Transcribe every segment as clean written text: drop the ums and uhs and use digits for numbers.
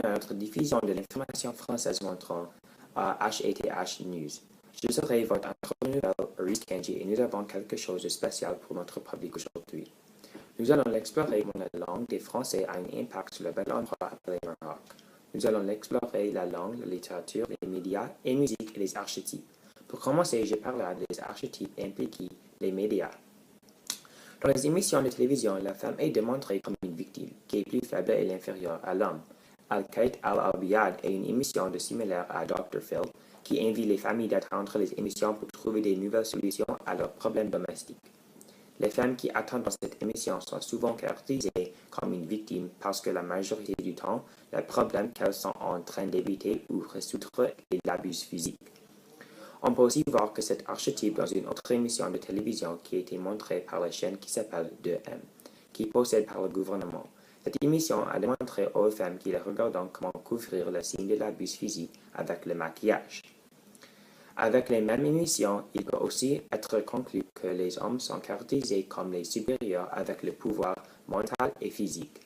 à notre diffusion de l'information française montrant à HETH News. Je serai votre intervenant, Reese Kenji, et nous avons quelque chose de spécial pour notre public aujourd'hui. Nous allons l'explorer comment la langue des Français a un impact sur le bel endroit appelé Maroc. Nous allons explorer la langue, la littérature, les médias, et musique et les archétypes. Pour commencer, je parlerai des archétypes impliqués les médias. Dans les émissions de télévision, la femme est démontrée comme une victime, qui est plus faible et inférieure à l'homme. Al-Kait Al-Abiyad est une émission de similaire à Dr. Phil, qui invite les familles d'attendre les émissions pour trouver des nouvelles solutions à leurs problèmes domestiques. Les femmes qui attendent dans cette émission sont souvent caractérisées comme une victime parce que la majorité du temps, le problème qu'elles sont en train d'éviter ou résoudre est l'abus physique. On peut aussi voir que cet archétype dans une autre émission de télévision qui a été montrée par la chaîne qui s'appelle 2M, qui possède par le gouvernement. Cette émission a démontré aux femmes qui les regardent comment couvrir le signe de l'abus physique avec le maquillage. Avec les mêmes émissions, il peut aussi être conclu que les hommes sont caractérisés comme les supérieurs avec le pouvoir mental et physique.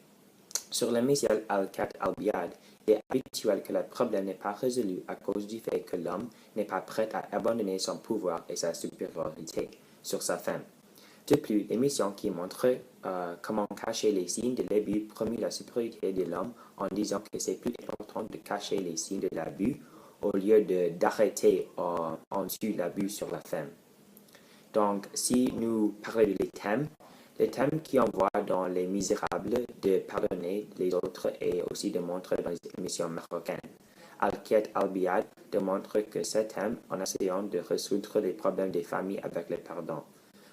Sur le missile Al-Kait Al-Biyad, il est habituel que le problème n'est pas résolu à cause du fait que l'homme n'est pas prêt à abandonner son pouvoir et sa supériorité sur sa femme. De plus, l'émission qui montre comment cacher les signes de l'abus promeut la supériorité de l'homme en disant que c'est plus important de cacher les signes de l'abus au lieu d'arrêter en dessous l'abus sur la femme. Donc, si nous parlons des thèmes qui envoient dans Les Misérables de pardonner les autres et aussi de montrer dans les émissions marocaines. Al-Kait Al-Biyad démontre que ce thème en essayant de résoudre les problèmes des familles avec le pardon.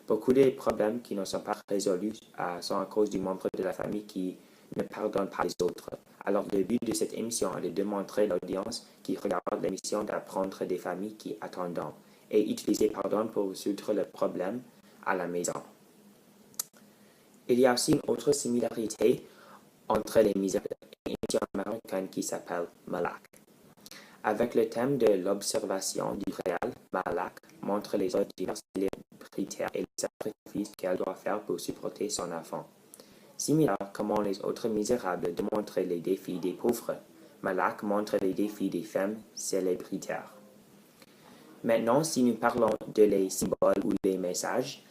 Beaucoup des problèmes qui ne sont pas résolus sont à cause du membre de la famille qui ne pardonne pas les autres. Alors le but de cette émission est de démontrer à l'audience qui regarde l'émission d'apprendre des familles qui attendent et utiliser pardon pour résoudre le problème à la maison. Il y a aussi une autre similarité entre les émissions marocaines qui s'appelle Malak. Avec le thème de l'observation du réel, Malak montre les audiences célibataires et les sacrifices qu'elle doit faire pour supporter son enfant. Similaire comment les autres misérables démontrent les défis des pauvres, Malak montre les défis des femmes célébritaires. Maintenant, si nous parlons de les symboles ou les messages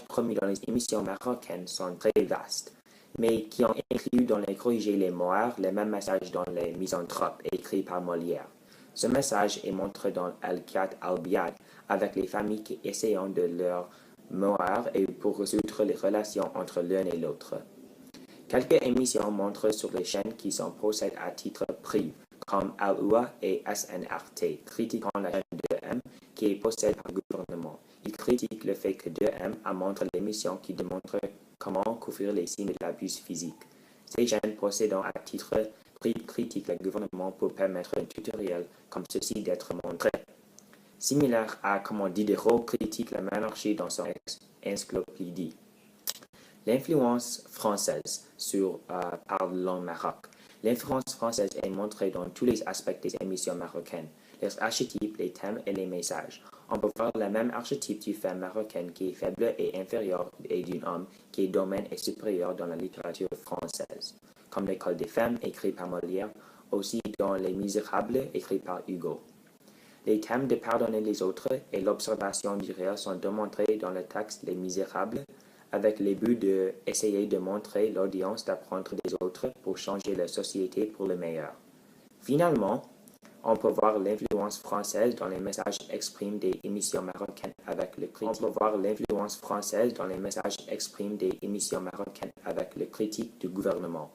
promus dans les émissions marocaines sont très vastes, mais qui ont inclus dans les corrigés les Moires les mêmes messages dans les Misanthropes écrits par Molière. Ce message est montré dans Al-Kait Al-Biyad avec les familles qui essayent de leur Moire et pour résoudre les relations entre l'un et l'autre. Quelques émissions montrent sur les chaînes qui sont possèdées à titre privé, comme Al-Oua et SNRT, critiquant la chaîne 2M qui est possédée par le gouvernement. Ils critiquent le fait que 2M a montré l'émission qui démontre comment couvrir les signes de l'abus physique. Ces chaînes possédant à titre privé critiquent le gouvernement pour permettre un tutoriel comme ceci d'être montré. Similaire à comment Diderot critique la monarchie dans son encyclopédie. L'influence française par le Maroc. L'influence française est montrée dans tous les aspects des émissions marocaines, les archétypes, les thèmes et les messages. On peut voir le même archétype d'une femme marocaine qui est faible et inférieure et d'un homme qui est domaine et supérieur dans la littérature française, comme l'École des femmes écrit par Molière, aussi dans Les Misérables écrit par Hugo. Les thèmes de pardonner les autres et l'observation du réel sont démontrés dans le texte Les Misérables, avec le but d'essayer de montrer l'audience d'apprendre des autres pour changer la société pour le meilleur. Finalement, on peut voir l'influence française dans les messages exprimés des émissions marocaines avec le critique du gouvernement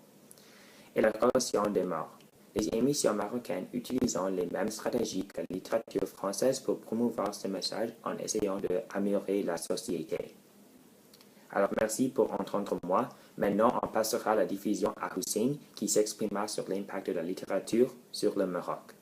et la relation des morts. Les émissions marocaines utilisant les mêmes stratégies que la littérature française pour promouvoir ce message en essayant d'améliorer la société. Alors merci pour entendre moi. Maintenant, on passera à la diffusion à Hussein qui s'exprimera sur l'impact de la littérature sur le Maroc.